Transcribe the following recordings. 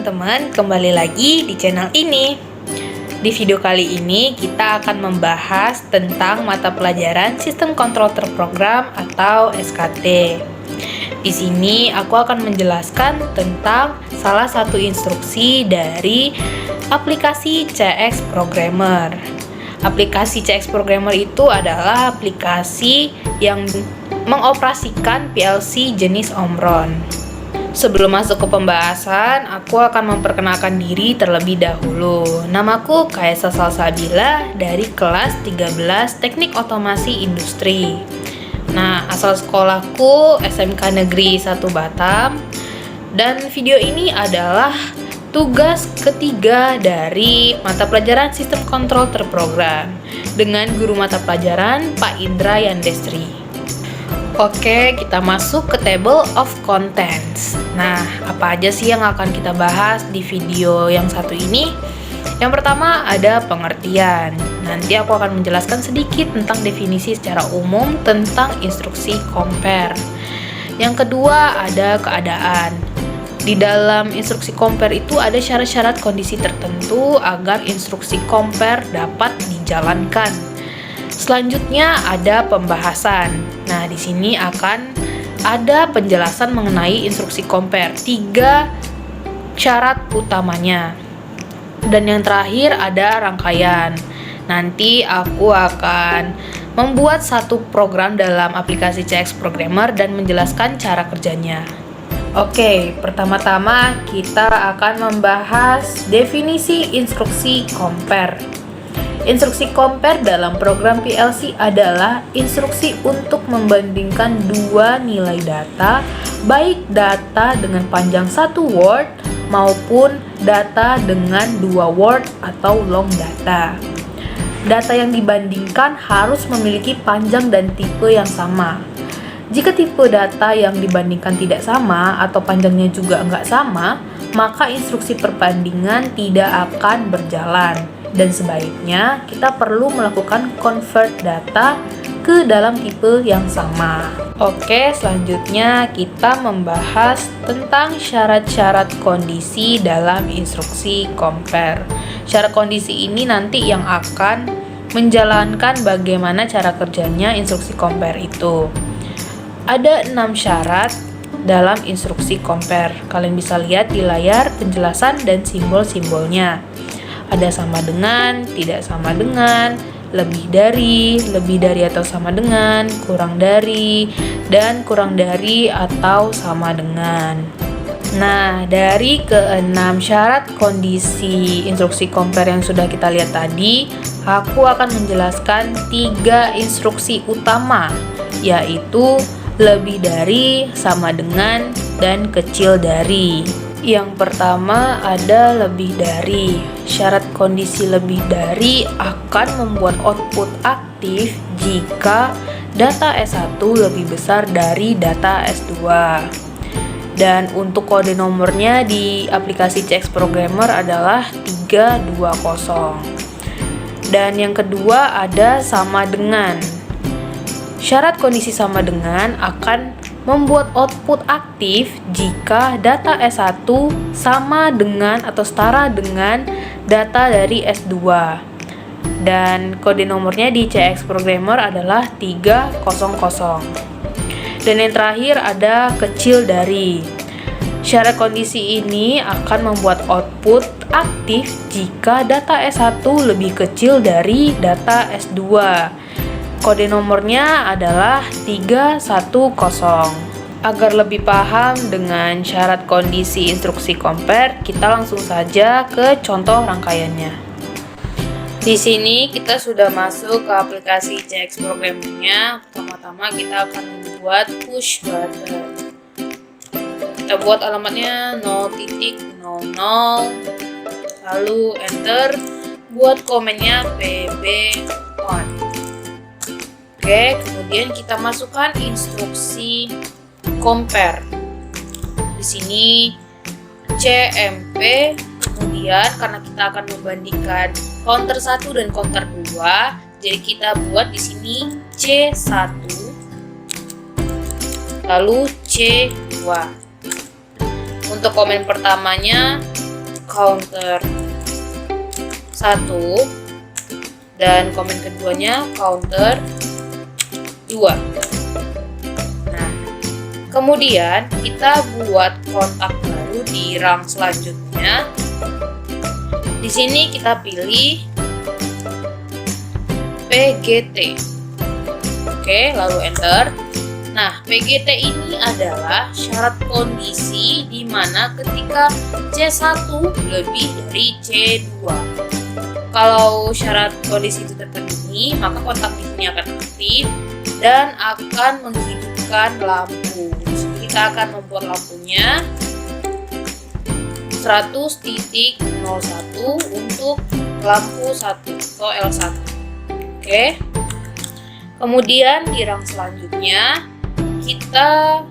teman-teman, kembali lagi di channel ini. Di video kali ini kita akan membahas tentang mata pelajaran Sistem Kontrol Terprogram atau SKT. Di sini aku akan menjelaskan tentang salah satu instruksi dari aplikasi CX Programmer. Aplikasi CX Programmer itu adalah aplikasi yang mengoperasikan PLC jenis Omron. Sebelum masuk ke pembahasan, aku akan memperkenalkan diri terlebih dahulu. Namaku Kaisa Salsabila dari kelas 13 Teknik Otomasi Industri. Nah, asal sekolahku SMK Negeri 1 Batam. Dan video ini adalah tugas ketiga dari mata pelajaran Sistem Kontrol Terprogram dengan guru mata pelajaran Pak Indra Yandestri. Oke, kita masuk ke table of contents. Nah, apa aja sih yang akan kita bahas di video yang satu ini? Yang pertama ada pengertian. Nanti aku akan menjelaskan sedikit tentang definisi secara umum tentang instruksi compare. Yang kedua ada keadaan. Di dalam instruksi compare itu ada syarat-syarat kondisi tertentu agar instruksi compare dapat dijalankan. Selanjutnya ada pembahasan. Nah, di sini akan ada penjelasan mengenai instruksi compare, 3 syarat utamanya. Dan yang terakhir ada rangkaian. Nanti aku akan membuat satu program dalam aplikasi CX Programmer dan menjelaskan cara kerjanya. Oke, pertama-tama kita akan membahas definisi instruksi compare. Instruksi compare dalam program PLC adalah instruksi untuk membandingkan dua nilai data, baik data dengan panjang 1 word maupun data dengan 2 word atau long data. Data yang dibandingkan harus memiliki panjang dan tipe yang sama. Jika tipe data yang dibandingkan tidak sama atau panjangnya juga nggak sama, maka instruksi perbandingan tidak akan berjalan. Dan sebaiknya kita perlu melakukan convert data ke dalam tipe yang sama. Oke, selanjutnya kita membahas tentang syarat-syarat kondisi dalam instruksi compare. Syarat kondisi ini nanti yang akan menjalankan bagaimana cara kerjanya instruksi compare itu. Ada 6 syarat dalam instruksi compare. Kalian bisa lihat di layar penjelasan dan simbol-simbolnya. Ada sama dengan, tidak sama dengan, lebih dari atau sama dengan, kurang dari, dan kurang dari atau sama dengan. Nah, dari ke-6 syarat kondisi instruksi compare yang sudah kita lihat tadi, aku akan menjelaskan 3 instruksi utama, yaitu lebih dari, sama dengan, dan kecil dari. Yang pertama ada lebih dari. Syarat kondisi lebih dari akan membuat output aktif jika data S1 lebih besar dari data S2. Dan untuk kode nomornya di aplikasi CX Programmer adalah 320. Dan yang kedua ada sama dengan. Syarat kondisi sama dengan akan membuat output aktif jika data S1 sama dengan atau setara dengan data dari S2. Dan kode nomornya di CX Programmer adalah 300. Dan yang terakhir ada kecil dari. Syarat kondisi ini akan membuat output aktif jika data S1 lebih kecil dari data S2. Kode nomornya adalah 310. Agar lebih paham dengan syarat kondisi instruksi compare, kita langsung saja ke contoh rangkaiannya. Di sini kita sudah masuk ke aplikasi CX Programmer-nya. Pertama-tama kita akan membuat push button. Kita buat alamatnya 0.00, lalu enter. Buat komennya pb on. Oke, kemudian kita masukkan instruksi compare. Di sini CMP, kemudian karena kita akan membandingkan counter 1 dan counter 2, jadi kita buat di sini C1 lalu C2. Untuk komen pertamanya counter 1 dan komen keduanya counter 2. Nah, kemudian kita buat kontak baru di rang selanjutnya. Di sini kita pilih PGT. Oke, lalu enter. Nah, PGT ini adalah syarat kondisi di mana ketika C1 lebih dari C2. Kalau syarat kondisi itu terpenuhi, maka kontak di sini akan aktif dan akan menghidupkan lampu. Jadi kita akan membuat lampunya 100.01 untuk lampu 1 atau L1. Oke. Kemudian di rang selanjutnya kita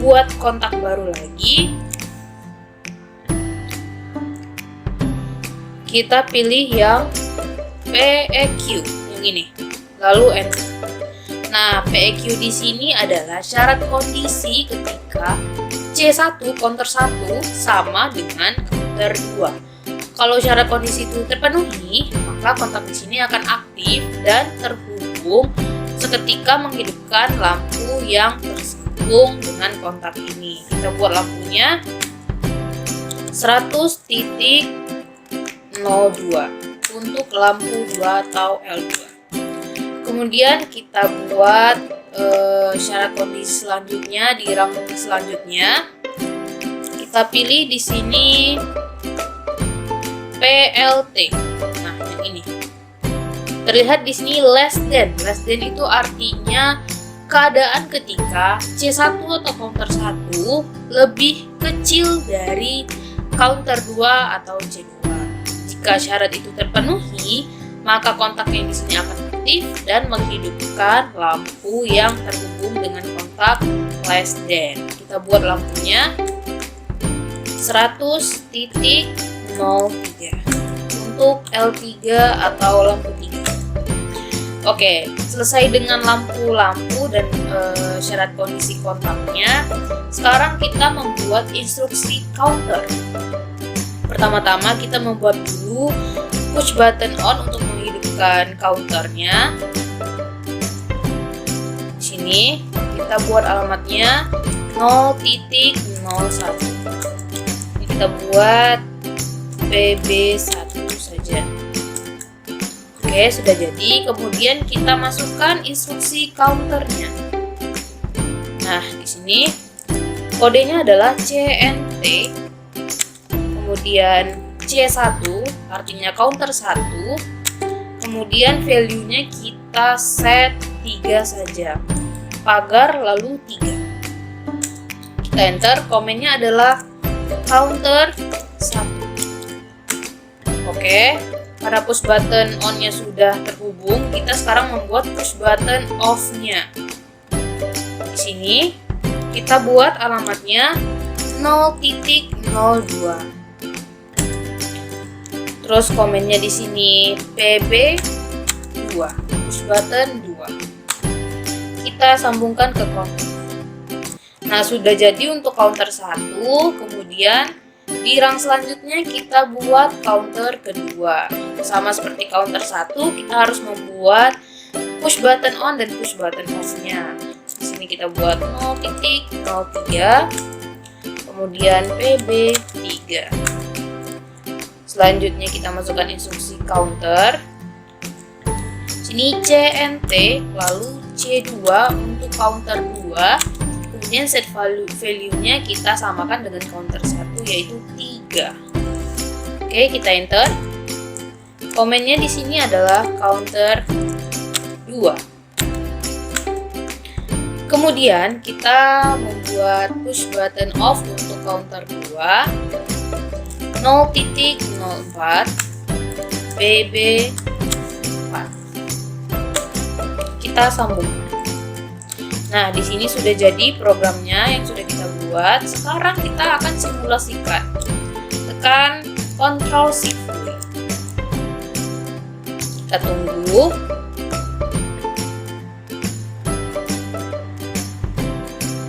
buat kontak baru lagi. Kita pilih yang PEQ yang ini. Lalu enter. Nah, PEQ di sini adalah syarat kondisi ketika C1 counter 1 sama dengan counter 2. Kalau syarat kondisi itu terpenuhi, maka kontak di sini akan aktif dan terhubung seketika menghidupkan lampu yang tersambung dengan kontak ini. Kita buat lampunya 100.02 untuk lampu 2 atau L2. Kemudian kita buat syarat kondisi selanjutnya di rang selanjutnya. Kita pilih di sini PLT. Nah, yang ini. Terlihat di sini less than. Less than itu artinya keadaan ketika C1 atau counter 1 lebih kecil dari counter 2 atau C2. Jika syarat itu terpenuhi, maka kontak yang di sini akan aktif dan menghidupkan lampu yang terhubung dengan kontak less than. Kita buat lampunya 100.03 untuk L3 atau lampu 3. Oke, selesai dengan lampu-lampu dan syarat kondisi kontaknya. Sekarang kita membuat instruksi counter. Pertama-tama kita membuat dulu push button on untuk menghidupkan counternya. Di sini kita buat alamatnya 0.01. Ini kita buat PB1 saja. Oke, sudah jadi. Kemudian kita masukkan instruksi counternya. Nah, di sini kodenya adalah CNT. Kemudian C1 artinya counter 1. Kemudian value-nya kita set 3 saja. Pagar lalu 3. Kita enter. Komennya adalah counter 1. Oke. Karena push button on-nya sudah terhubung, kita sekarang membuat push button off-nya. Di sini kita buat alamatnya 0.02. Terus komennya di sini PB2, push button 2. Kita sambungkan ke counter. Nah, sudah jadi untuk counter 1, kemudian di rang selanjutnya kita buat counter kedua. Sama seperti counter 1, kita harus membuat push button on dan push button off-nya. Di sini kita buat 0.03, kemudian PB3. Selanjutnya kita masukkan instruksi counter. Sini CNT, lalu C2 untuk counter 2. Kemudian set value-nya kita samakan dengan counter 1 yaitu 3. Oke, kita enter. Komennya di sini adalah counter 2. Kemudian kita membuat push button off untuk counter 2 0.04 PB4. Kita sambungkan. Nah, di sini sudah jadi programnya yang sudah kita buat. Sekarang kita akan simulasikan. Tekan Ctrl Shift. Kita tunggu.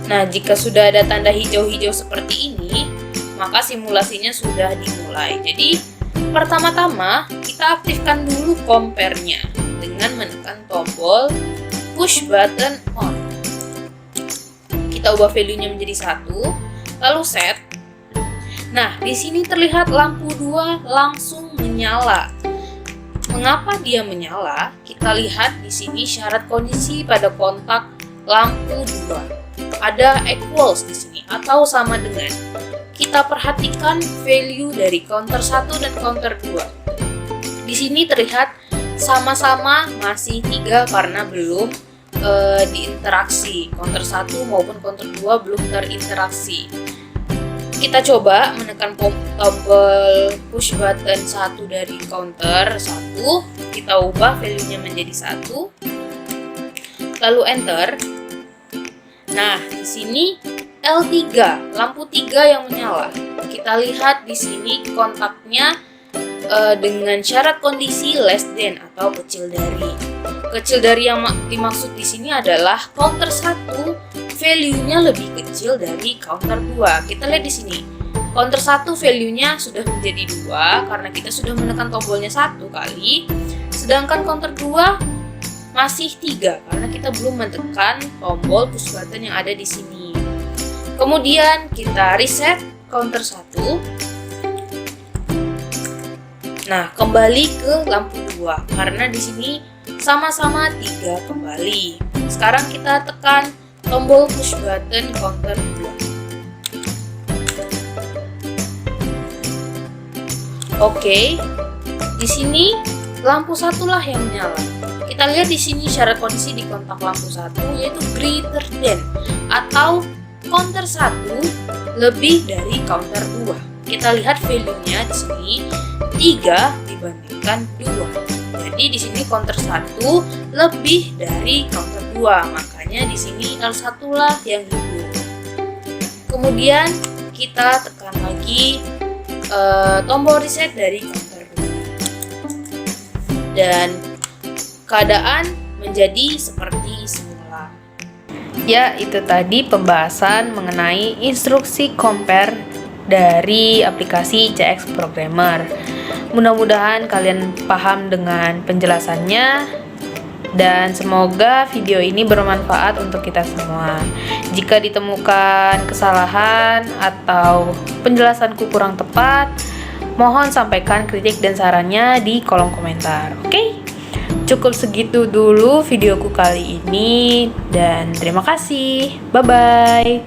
Nah, jika sudah ada tanda hijau-hijau seperti ini, maka simulasinya sudah dimulai. mulai. Jadi pertama-tama kita aktifkan dulu compare-nya dengan menekan tombol push button on. Kita ubah value-nya menjadi 1, lalu set. Nah, di sini terlihat lampu 2 langsung menyala. Mengapa dia menyala? Kita lihat di sini syarat kondisi pada kontak lampu 2. Ada equals di sini atau sama dengan. Kita perhatikan value dari counter 1 dan counter 2. Di sini terlihat sama-sama masih 3 karena belum diinteraksi. Counter 1 maupun counter 2 belum terinteraksi. Kita coba menekan tombol push button 1 dari counter 1. Kita ubah value-nya menjadi 1. Lalu enter. Nah, di sini L3, lampu 3 yang menyala. Kita lihat di sini kontaknya dengan syarat kondisi less than atau kecil dari. Kecil dari yang dimaksud di sini adalah counter 1 value-nya lebih kecil dari counter 2. Kita lihat di sini. Counter 1 value-nya sudah menjadi 2 karena kita sudah menekan tombolnya 1 kali. Sedangkan counter 2 masih 3 karena kita belum menekan tombol push button yang ada di sini. Kemudian kita reset counter 1. Nah, kembali ke lampu 2 karena di sini sama-sama 3 kembali. Sekarang kita tekan tombol push button counter 2. Oke. Di sini lampu 1 lah yang menyala. Kita lihat di sini syarat kondisi di kontak lampu 1 yaitu greater than atau counter 1 lebih dari counter 2. Kita lihat value-nya di sini 3 dibandingkan 2. Jadi di sini counter 1 lebih dari counter 2. Makanya di sini L1 lah yang hidup. Kemudian kita tekan lagi tombol reset dari counter 2. Dan keadaan menjadi seperti semula. Ya, itu tadi pembahasan mengenai instruksi compare dari aplikasi CX Programmer. Mudah-mudahan kalian paham dengan penjelasannya dan semoga video ini bermanfaat untuk kita semua. Jika ditemukan kesalahan atau penjelasanku kurang tepat, mohon sampaikan kritik dan sarannya di kolom komentar. Oke? Cukup segitu dulu videoku kali ini dan terima kasih. Bye-bye.